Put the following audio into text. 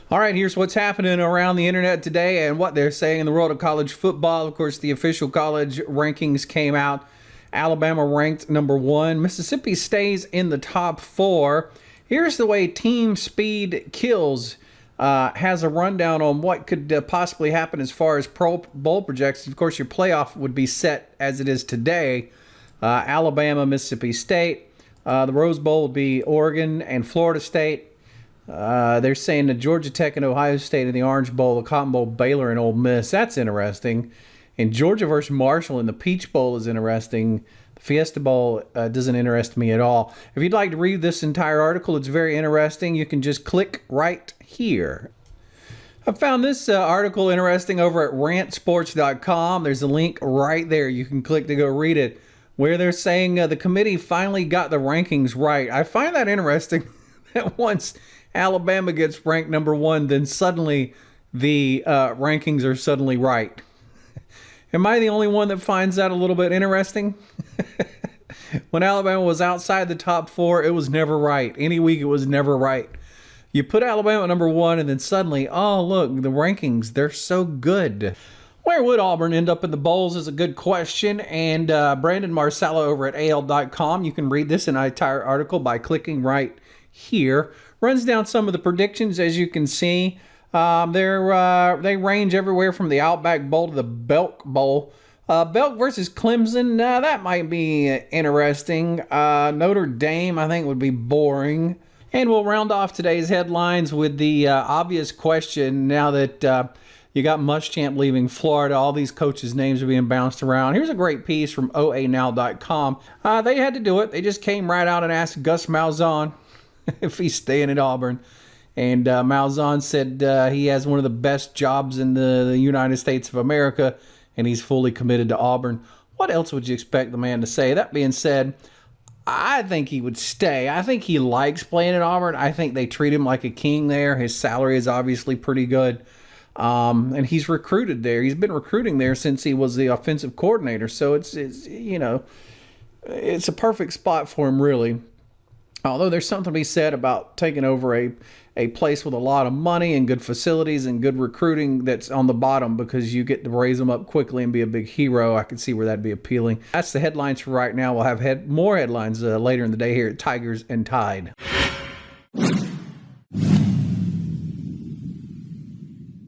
All right, here's what's happening around the internet today and what they're saying in the world of college football. Of course, the official college rankings came out. Alabama ranked number 1. Mississippi stays in the top 4. Here's the way Team Speed Kills has a rundown on what could possibly happen as far as Pro Bowl projections. Of course, your playoff would be set as it is today. Alabama, Mississippi State. The Rose Bowl would be Oregon and Florida State. They're saying the Georgia Tech and Ohio State in the Orange Bowl, the Cotton Bowl, Baylor and Ole Miss. That's interesting. And Georgia versus Marshall in the Peach Bowl is interesting. The Fiesta Bowl doesn't interest me at all. If you'd like to read this entire article, it's very interesting. You can just click right here. I found this article interesting over at rantsports.com. There's a link right there. You can click to go read it, where they're saying the committee finally got the rankings right. I find that interesting that once Alabama gets ranked number 1, then suddenly the rankings are suddenly right. Am I the only one that finds that a little bit interesting? When Alabama was outside the top 4, it was never right. Any week it was never right. You put Alabama at number 1 and then suddenly, oh look, the rankings, they're so good. Where would Auburn end up in the bowls is a good question, and Brandon Marcello over at AL.com, you can read this entire article by clicking right here. Runs down some of the predictions, as you can see. They range everywhere from the Outback Bowl to the Belk Bowl. Belk versus Clemson, that might be interesting. Notre Dame, I think, would be boring. And we'll round off today's headlines with the obvious question. Now that you got Muschamp leaving Florida, all these coaches' names are being bounced around. Here's a great piece from OANow.com. They had to do it. They just came right out and asked Gus Malzahn if he's staying at Auburn. And Malzahn said he has one of the best jobs in the United States of America, and he's fully committed to Auburn. What else would you expect the man to say? That being said, I think he would stay. I think he likes playing at Auburn. I think they treat him like a king there. His salary is obviously pretty good. And he's recruited there. He's been recruiting there since he was the offensive coordinator. So it's a perfect spot for him, really. Although there's something to be said about taking over a place with a lot of money and good facilities and good recruiting that's on the bottom, because you get to raise them up quickly and be a big hero. I can see where that'd be appealing. That's the headlines for right now. We'll have more headlines later in the day here at Tigers and Tide.